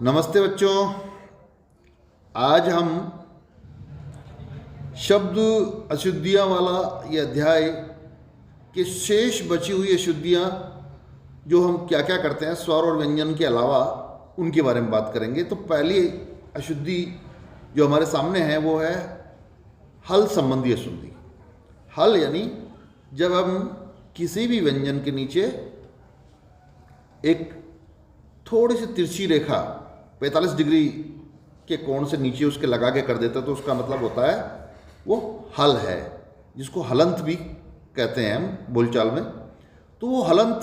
नमस्ते बच्चों। आज हम शब्द अशुद्धियाँ वाला ये अध्याय के शेष बची हुई अशुद्धियाँ जो हम क्या क्या करते हैं स्वर और व्यंजन के अलावा उनके बारे में बात करेंगे। तो पहली अशुद्धि जो हमारे सामने है वो है हल संबंधी अशुद्धि। हल यानी जब हम किसी भी व्यंजन के नीचे एक थोड़ी सी तिरछी रेखा 45 डिग्री के कोण से नीचे उसके लगा के कर देते हैं तो उसका मतलब होता है वो हल है, जिसको हलंत भी कहते हैं हम बोलचाल में। तो वो हलंत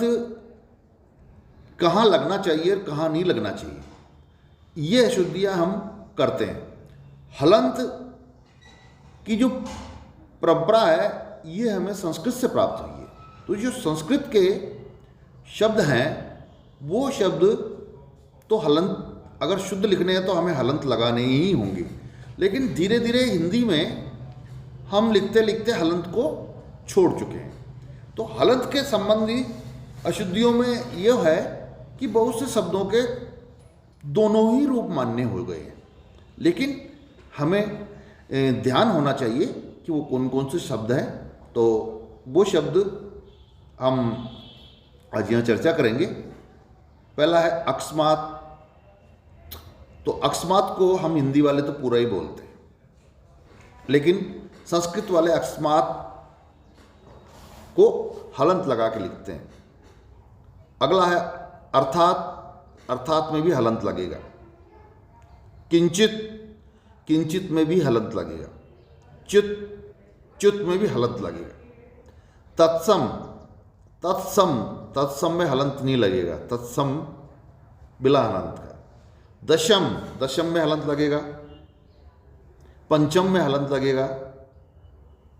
कहाँ लगना चाहिए और कहाँ नहीं लगना चाहिए, ये अशुद्धियाँ हम करते हैं। हलंत की जो परंपरा है ये हमें संस्कृत से प्राप्त हुई है। तो जो संस्कृत के शब्द हैं वो शब्द तो हलंत अगर शुद्ध लिखने हैं तो हमें हलंत लगाने ही होंगे, लेकिन धीरे धीरे हिंदी में हम लिखते लिखते हलंत को छोड़ चुके हैं। तो हलंत के संबंधी अशुद्धियों में यह है कि बहुत से शब्दों के दोनों ही रूप मान्य हो गए हैं, लेकिन हमें ध्यान होना चाहिए कि वो कौन कौन से शब्द हैं। तो वो शब्द हम आज यहाँ चर्चा करेंगे। पहला है अकस्मात। तो अकस्मात को हम हिंदी वाले तो पूरा ही बोलते हैं, लेकिन संस्कृत वाले अकस्मात को हलंत लगा के लिखते हैं। अगला है अर्थात। अर्थात में भी हलंत लगेगा। किंचित। किंचित में भी हलंत लगेगा। च्युत। च्युत में भी हलंत लगेगा। तत्सम। तत्सम। तत्सम में हलंत नहीं लगेगा, तत्सम बिला हलंत का। दशम। दशम में हलंत लगेगा। पंचम में हलंत लगेगा,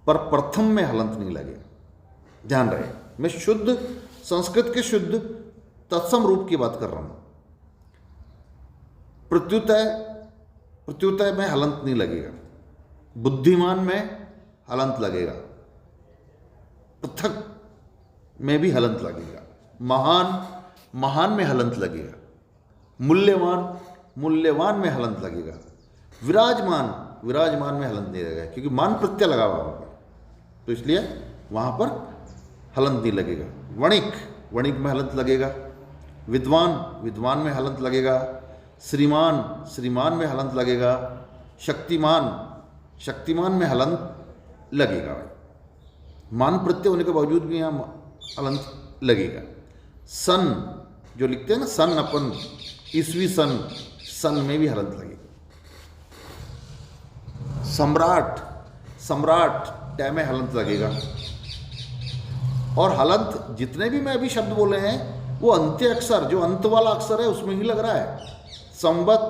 पर प्रथम में हलंत नहीं लगेगा। ध्यान रहे, मैं शुद्ध संस्कृत के शुद्ध तत्सम रूप की बात कर रहा हूं। प्रत्युतय। प्रत्युतय में हलंत नहीं लगेगा। बुद्धिमान में हलंत लगेगा। पृथक में भी हलंत लगेगा। महान। महान में हलंत लगेगा। मूल्यवान। मूल्यवान में हलंत लगेगा। विराजमान। विराजमान में हलंत नहीं लगेगा, क्योंकि मान प्रत्यय लगा हुआ होगा, तो इसलिए वहां पर हलंत नहीं लगेगा। वणिक। वणिक में हलंत लगेगा। विद्वान। विद्वान में हलंत लगेगा। श्रीमान। श्रीमान में हलंत लगेगा। शक्तिमान। शक्तिमान में हलंत लगेगा। मान प्रत्यय होने के बावजूद भी यहाँ हलंत लगेगा। सन जो लिखते हैं ना, सन अपन ईस्वी सन, सन में भी हलंत लगेगा। सम्राट। सम्राट टै में हलंत लगेगा। और हलंत जितने भी मैं अभी शब्द बोले हैं वो अंत्य अक्षर, जो अंत वाला अक्षर है उसमें ही लग रहा है। संवत।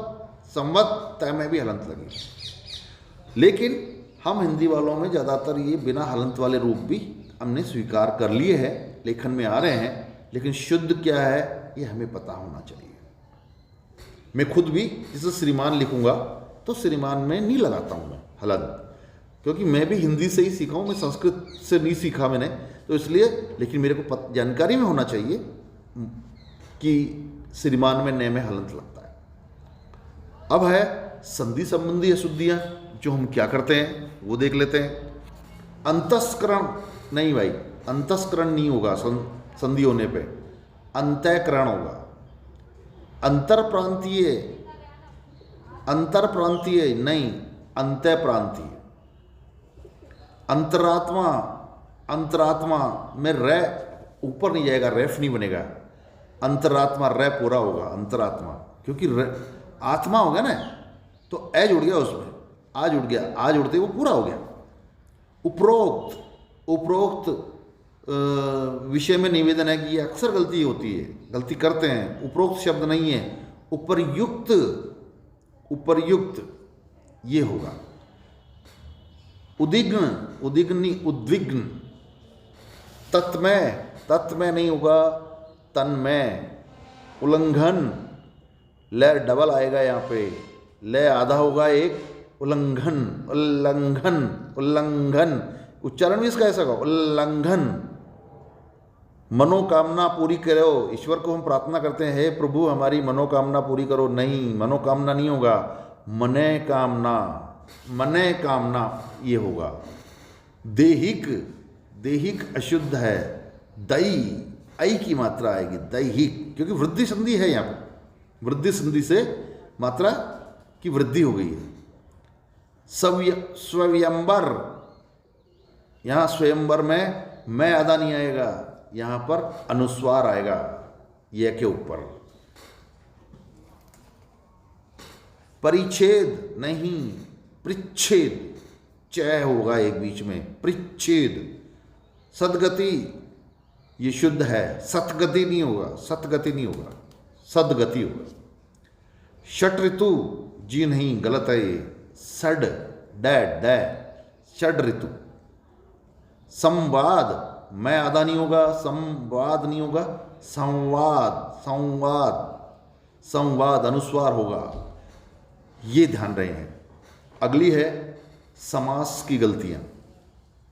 संवत तय में भी हलंत लगेगा। लेकिन हम हिंदी वालों में ज़्यादातर ये बिना हलंत वाले रूप भी हमने स्वीकार कर लिए हैं, लेखन में आ रहे हैं, लेकिन शुद्ध क्या है ये हमें पता होना चाहिए। मैं खुद भी जैसे श्रीमान लिखूंगा तो श्रीमान में नहीं लगाता हूँ मैं हलंत, क्योंकि मैं भी हिंदी से ही सीखा हूँ, मैं संस्कृत से नहीं सीखा मैंने, तो इसलिए। लेकिन मेरे को जानकारी में होना चाहिए कि श्रीमान में न में हलंत लगता है। अब है संधि संबंधी अशुद्धियाँ, जो हम क्या करते हैं वो देख लेते हैं। अंतस्करण नहीं भाई, अंतस्करण नहीं होगा संधि होने पे, अंतःकरण होगा। अंतर प्रांतीय। अंतर प्रांतीय नहीं, अंतः प्रांतीय। अंतरात्मा। अंतरात्मा में रे ऊपर नहीं जाएगा, रेफ नहीं बनेगा। अंतरात्मा रे पूरा होगा अंतरात्मा, क्योंकि आत्मा हो गया ना, तो ए जुड़ गया उसमें, आ जुड़ गया, आ जुड़ते वो पूरा हो गया। उपरोक्त। उपरोक्त विषय में निवेदन है कि ये अक्सर गलती होती है, गलती करते हैं। उपरोक्त शब्द नहीं है, उपर्युक्त। उपर्युक्त ये होगा। उद्विग्न। उद्विग्नि। उद्विग्न। तत्मय। तत्मय नहीं होगा, तन्मय। उल्लंघन। ले डबल आएगा यहाँ पे, ले आधा होगा एक। उल्लंघन। उल्लंघन। उल्लंघन उच्चारण भी इसका ऐसा होगा, उल्लंघन। मनोकामना पूरी करो। ईश्वर को हम प्रार्थना करते हैं, हे प्रभु हमारी मनोकामना पूरी करो। नहीं, मनोकामना नहीं होगा, मने कामना, मने कामना ये होगा। देहिक, देहिक अशुद्ध है। दई, आई की मात्रा आएगी, दैहिक, क्योंकि वृद्धि संधि है यहाँ पर, वृद्धि संधि से मात्रा की वृद्धि हो गई है। स्वयंवर, यहाँ स्वयंवर में मैं आधा नहीं आएगा, यहाँ पर अनुस्वार आएगा ये के ऊपर। परिच्छेद नहीं, परिच्छेद, चय होगा एक बीच में, परिच्छेद। सदगति ये शुद्ध है, सतगति नहीं होगा, सतगति नहीं होगा, सदगति होगा। षट ऋतु जी नहीं, गलत है ये, षड डैड डै, षड ऋतु। संवाद, मैं आधा नहीं होगा, संवाद नहीं होगा, संवाद, संवाद, संवाद अनुस्वार होगा, ये ध्यान रहे हैं। अगली है समास की गलतियां,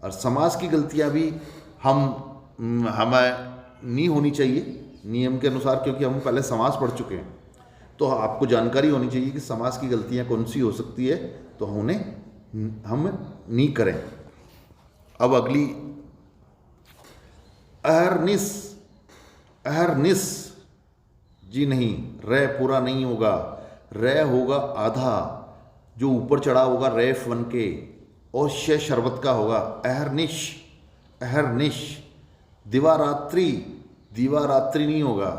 और समास की गलतियां भी हमें नहीं होनी चाहिए नियम के अनुसार, क्योंकि हम पहले समास पढ़ चुके हैं, तो आपको जानकारी होनी चाहिए कि समास की गलतियां कौन सी हो सकती है, तो हम नहीं करें। अब अगली अहरनिश, अहरनिश जी नहीं, रे पूरा नहीं होगा, रे होगा आधा, जो ऊपर चढ़ा होगा रेफ बन के, और शे शरबत का होगा, अहरनिश, अहरनिश। दिवारात्रि, दिवारात्रि नहीं होगा,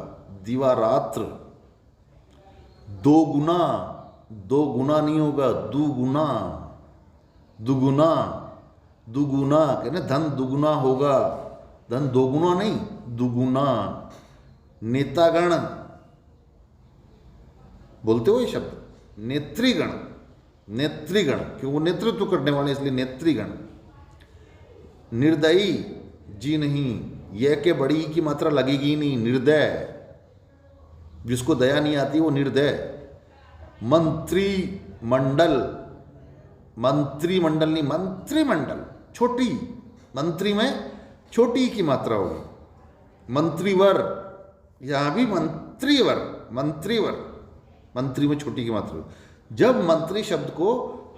दिवारात्र। दो गुना, दो गुना नहीं होगा, दुगुना, दुगुना, दुगुना, कहते धन दुगुना होगा, धन दोगुना नहीं, दुगुना। नेतागण, बोलते हो ये शब्द, नेत्रीगण, नेत्रीगण, क्यों वो नेतृत्व करने वाले इसलिए नेत्रीगण। निर्दयी जी नहीं, यह के बड़ी की मात्रा लगेगी नहीं, निर्दय, जिसको दया नहीं आती वो निर्दय। मंत्रिमंडल, मंत्रिमंडल नहीं, मंत्रिमंडल, छोटी, मंत्री में छोटी की मात्रा होगी। मंत्रीवर, यहां भी मंत्रीवर, मंत्रीवर, मंत्री में छोटी की मात्रा। जब मंत्री शब्द को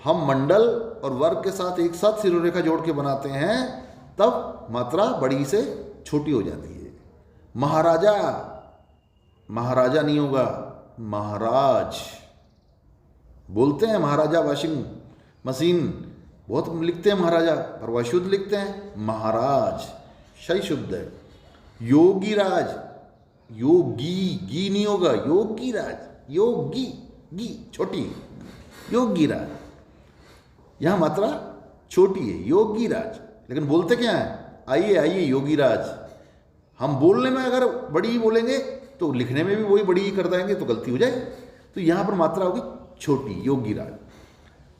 हम मंडल और वर्ग के साथ एक साथ सिरोरेखा जोड़ के बनाते हैं, तब मात्रा बड़ी से छोटी हो जाती है। महाराजा, महाराजा नहीं होगा, महाराज। बोलते हैं महाराजा वॉशिंग मशीन, बहुत लिखते हैं महाराजा, पर वह शुद्ध लिखते हैं महाराज, सही शुद्ध है। योगीराज, योगी, गी नहीं होगा, योगीराज, योगी, गी छोटी, योगीराज, यहां मात्रा छोटी है, योगीराज। लेकिन बोलते क्या है, आइए आइए योगीराज। हम बोलने में अगर बड़ी ही बोलेंगे तो लिखने में भी वही बड़ी ही कर देंगे, तो गलती हो जाए, तो यहां पर मात्रा होगी छोटी, योगीराज।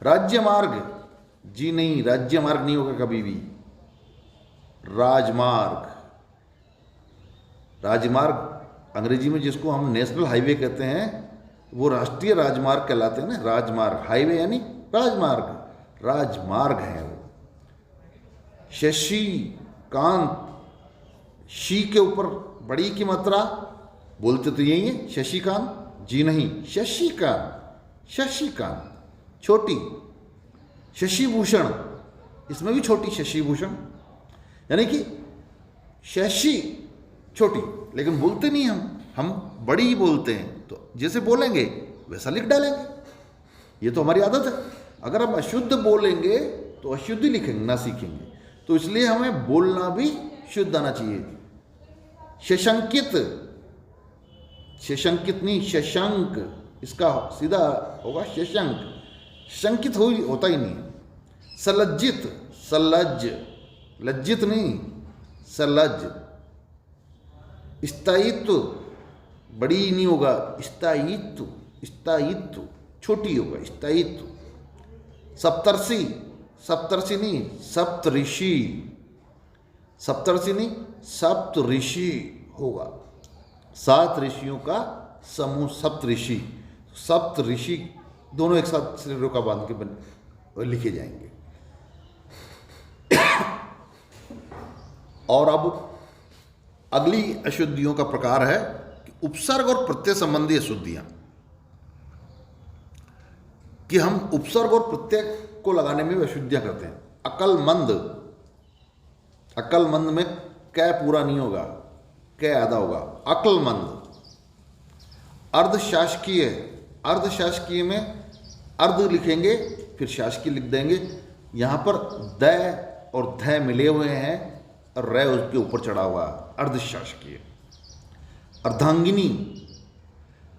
राज्य मार्ग जी नहीं, राज्य मार्ग नहीं होगा कभी भी, राजमार्ग। राजमार्ग अंग्रेजी में जिसको हम नेशनल हाईवे कहते हैं, वो राष्ट्रीय राजमार्ग कहलाते हैं ना, राजमार्ग। हाईवे यानी राजमार्ग, राजमार्ग है वो। शशि कांत, शी के ऊपर बड़ी की मात्रा, बोलते तो यही है शशिकांत जी नहीं, शशिकांत, शशिकांत छोटी। शशिभूषण, इसमें भी छोटी, शशिभूषण, यानी कि शशि छोटी, लेकिन बोलते नहीं हम बड़ी ही बोलते हैं, तो जैसे बोलेंगे वैसा लिख डालेंगे, ये तो हमारी आदत है। अगर हम अशुद्ध बोलेंगे तो अशुद्ध ही लिखेंगे, ना सीखेंगे, तो इसलिए हमें बोलना भी शुद्ध आना चाहिए। शशंकित, शशंकित नहीं, शशंक, इसका सीधा होगा शशंक, शंकित होता ही नहीं। सलज्जित, सलज्ज, लज्जित नहीं, सलज्ज। स्थायित्व, बड़ी नहीं होगा, स्थायित्व, स्थायित्व छोटी होगा, स्थायित्व। सप्तर्षि, सप्तर्षि नहीं, सप्तऋषि, सप्तर्षि नहीं, सप्तऋषि होगा। 7 ऋषियों का समूह सप्तऋषि, सप्तऋषि दोनों एक साथ शरीरों का बांध के लिखे जाएंगे। और अब अगली अशुद्धियों का प्रकार है कि उपसर्ग और प्रत्यय संबंधी अशुद्धियां, कि हम उपसर्ग और प्रत्यय को लगाने में भी अशुद्धियां करते हैं। अकलमंद, अकलमंद में कै पूरा नहीं होगा, कै आधा होगा, अकलमंद। अर्धशासकीय, अर्धशासकीय में अर्ध लिखेंगे फिर शासकीय लिख देंगे। यहां पर द और ध मिले हुए हैं और रे उसके ऊपर चढ़ा हुआ, अर्धशासकीय। अर्धांगिनी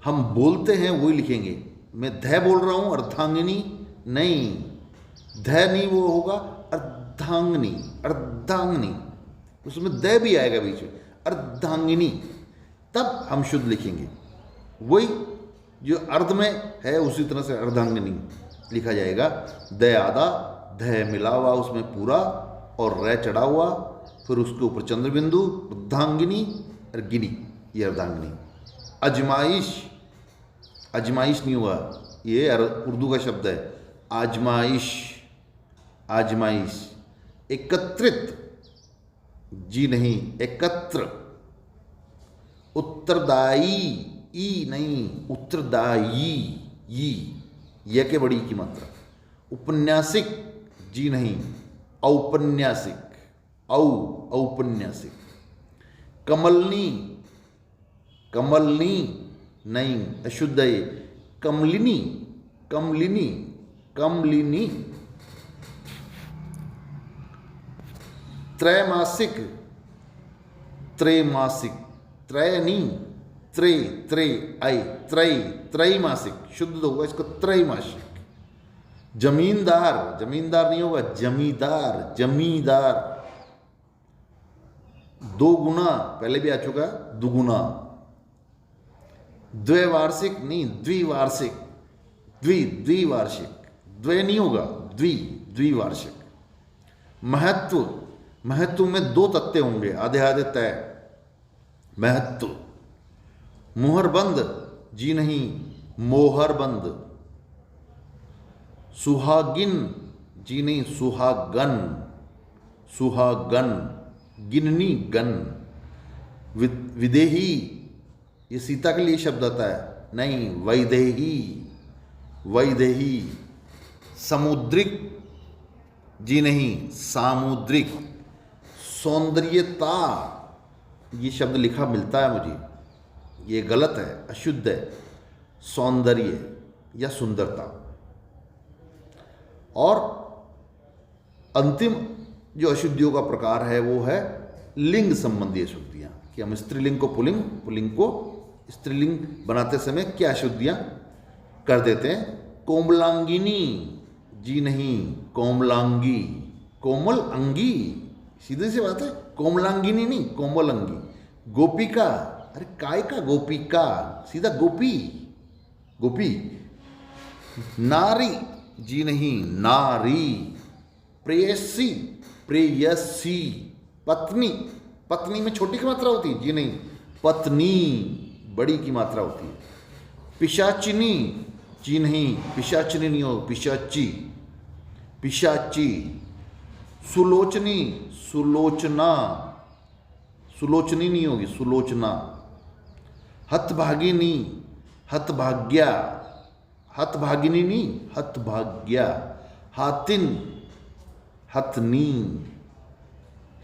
हम बोलते हैं वही लिखेंगे, मैं ध बोल रहा हूं अर्धांगिनी नहीं, ध नहीं वो होगा अर्धांगिनी, अर्धांगिनी उसमें द भी आएगा बीच में, अर्धांगिनी, तब हम शुद्ध लिखेंगे। वही जो अर्ध में है उसी तरह से अर्धांगिनी लिखा जाएगा। द आधा, ध मिला हुआ उसमें पूरा और रे चढ़ा हुआ, फिर उसके ऊपर चंद्र बिंदु, अर्धांगिनी और गिनी, ये अर्धांगिनी। अजमाइश, अजमाइश नहीं हुआ, ये उर्दू का शब्द है, आजमाइश, आजमाइश। एकत्रित, जी नहीं, एकत्र। उत्तरदायी, ई नहीं, उत्तरदायी, ये के बड़ी की मात्रा। उपन्यासिक, जी नहीं, औपन्यासिक, औपन्यासिक। कमलनी, कमलनी नहीं, अशुद्ध है। कमलिनी, कमलिनी, कमलिनी। त्रैमासिक, त्रैमासिक, त्रैनी, त्रे, त्रे आई, त्रय, त्रैमासिक, शुद्ध होगा इसको त्रैमासिक। जमींदार, जमींदार नहीं होगा, जमींदार, जमींदार। दो गुना पहले भी आ चुका, दुगुना। द्वैवार्षिक नहीं, द्विवार्षिक, द्विवार्षिक, द्वय नहीं होगा, द्विवार्षिक। महत्व, महत्व में दो तत्ते होंगे, आधे आधे तय, महत्व। मुहरबंद, जी नहीं, मोहरबंद। सुहागिन, जी नहीं, सुहागन, सुहागन। गिननी, गन। विदेही, ये सीता के लिए शब्द आता है, नहीं, वैदेही, वैदेही। समुद्रिक, जी नहीं, सामुद्रिक। सौंदर्यता, ये शब्द लिखा मिलता है मुझे, ये गलत है, अशुद्ध है। सौंदर्य या सुंदरता। और अंतिम जो अशुद्धियों का प्रकार है वो है लिंग संबंधी अशुद्धियां, कि हम स्त्रीलिंग को पुल्लिंग, पुल्लिंग को स्त्रीलिंग बनाते समय क्या अशुद्धियां कर देते हैं। कोमलांगिनी, जी नहीं, कोमलांगी। कोमल अंगी, सीधी सी बात है, कोमलांगिनी नहीं, कोमल अंगी। गोपिका, अरे काय का गोपिका, सीधा गोपी, गोपी। नारी, जी नहीं, नारी। प्रेयसी, प्रेयसी। पत्नी, पत्नी में छोटी की मात्रा होती है, जी नहीं, पत्नी बड़ी की मात्रा होती है। पिशाचिनी, जी नहीं, पिशाचिनी नहीं हो, पिशाची, पिशाची। सुलोचनी, सुलोचना, सुलोचनी नहीं होगी, सुलोचना। हतभागिनी, हतभाग्या, हतभागिनी नहीं, हतभाग्या। हातिन, हथनी।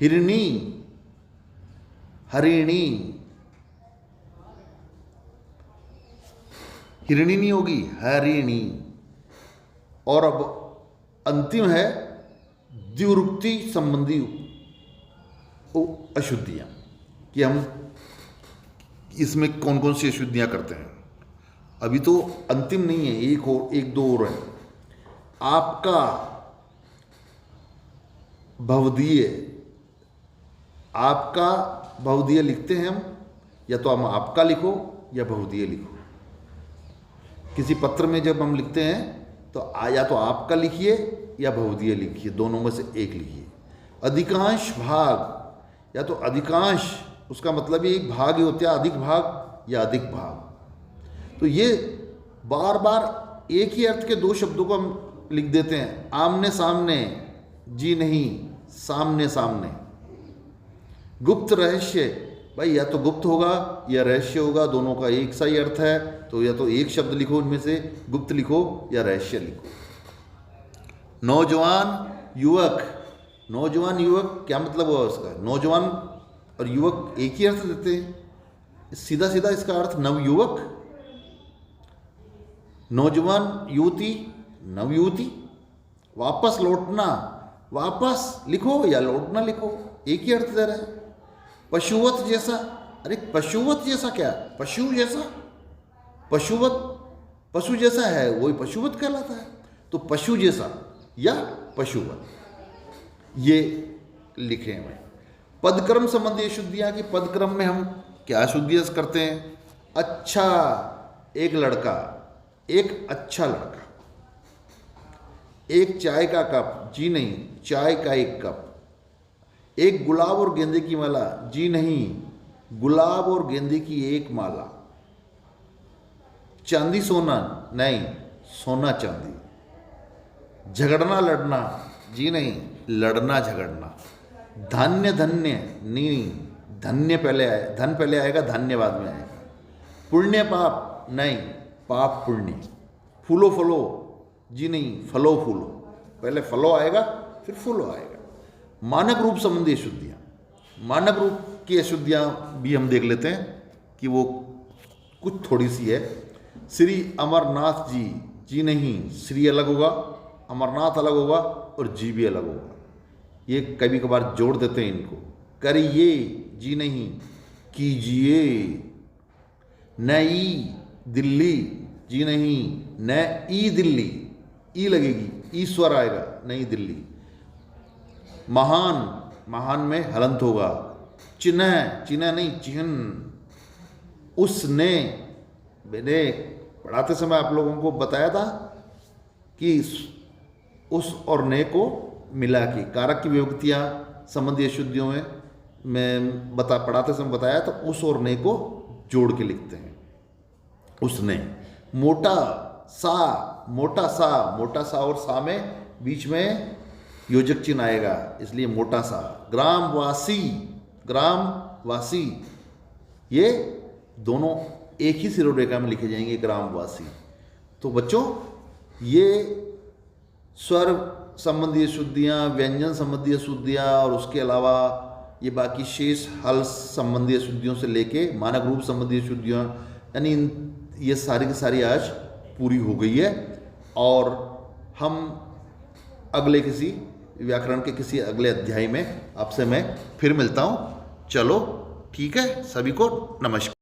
हिरणी, हरिणी, हिरणी नहीं होगी, हरिणी। और अब अंतिम है द्विरुक्ति संबंधी अशुद्धियां, कि हम इसमें कौन कौन सी अशुद्धियां करते हैं। अभी तो अंतिम नहीं है, एक दो और है। आपका, भवदीय, आपका भवदीय लिखते हैं हम, या तो हम आपका लिखो या भवदीय लिखो। किसी पत्र में जब हम लिखते हैं तो या तो आपका लिखिए या भवदीय लिखिए, दोनों में से एक लिखिए। अधिकांश भाग, या तो अधिकांश, उसका मतलब ये एक भाग ही होता है, अधिक भाग या अधिक भाग। तो ये बार बार एक ही अर्थ के दो शब्दों को हम लिख देते हैं। आमने सामने, जी नहीं, सामने सामने। गुप्त रहस्य, भाई या तो गुप्त होगा या रहस्य होगा, दोनों का एक सा ही अर्थ है, तो या तो एक शब्द लिखो उनमें से, गुप्त लिखो या रहस्य लिखो। नौजवान युवक, नौजवान युवक क्या मतलब हुआ उसका? नौजवान और युवक एक ही अर्थ देते हैं, सीधा सीधा इसका अर्थ नवयुवक। नौजवान युवती, नवयुवती। वापस लौटना, वापस लिखो या लौटना लिखो, एक ही अर्थ दे रहा है। पशुवत जैसा, अरे पशुवत जैसा क्या? पशु जैसा, पशुवत पशु जैसा है वही पशुवत कहलाता है, तो पशु जैसा या पशुवत, ये लिखे हैं। पदक्रम संबंधी शुद्धियां की पदक्रम में हम क्या शुद्धियां करते हैं? अच्छा एक लड़का, एक अच्छा लड़का, एक चाय का कप, जी नहीं चाय का एक कप, एक गुलाब और गेंदे की माला, जी नहीं गुलाब और गेंदे की एक माला, चांदी सोना, नहीं सोना चांदी, झगड़ना लड़ना, जी नहीं लड़ना झगड़ना, धान्य धन्य, नहीं धन्य पहले आए, धन पहले आएगा धान्य बाद में आएगा, पुण्य पाप, नहीं पाप पुण्य, फूलो फलो, जी नहीं फलो फूलो, पहले फलो आएगा फिर फूलो आएगा। मानक रूप संबंधी अशुद्धियाँ, मानक रूप की अशुद्धियाँ भी हम देख लेते हैं कि वो कुछ थोड़ी सी है। श्री अमरनाथ जी, जी नहीं श्री अलग होगा, अमरनाथ अलग होगा और जी भी अलग होगा, ये कभी कभार जोड़ देते हैं इनको। करिए, जी नहीं कीजिए। नई दिल्ली, जी नहीं नई दिल्ली, ई लगेगी, ईश्वर आएगा, नई दिल्ली। महान, महान में हलंत होगा। चिन्ह, चिन्ह नहीं चिन्ह। उसने, मैंने पढ़ाते समय आप लोगों को बताया था कि उस और ने को मिला के कारक की विभक्तियाँ संबंधी अशुद्धियों में मैं पढ़ाते समय बताया, तो उस और ने को जोड़ के लिखते हैं। उसने, मोटा सा, मोटा सा, मोटा सा और सा में बीच में योजक चिन्ह आएगा, इसलिए मोटा सा। ग्रामवासी, ग्रामवासी, ये दोनों एक ही शिरोरेखा में लिखे जाएंगे, ग्रामवासी। तो बच्चों ये स्वर संबंधी अशुद्धियाँ, व्यंजन संबंधी अशुद्धियाँ और उसके अलावा ये बाकी शेष हल संबंधी अशुद्धियों से लेके मानक रूप संबंधी अशुद्धियाँ, यानी ये सारी की सारी आज पूरी हो गई है। और हम अगले किसी व्याकरण के किसी अगले अध्याय में आपसे मैं फिर मिलता हूँ। चलो ठीक है, सभी को नमस्कार।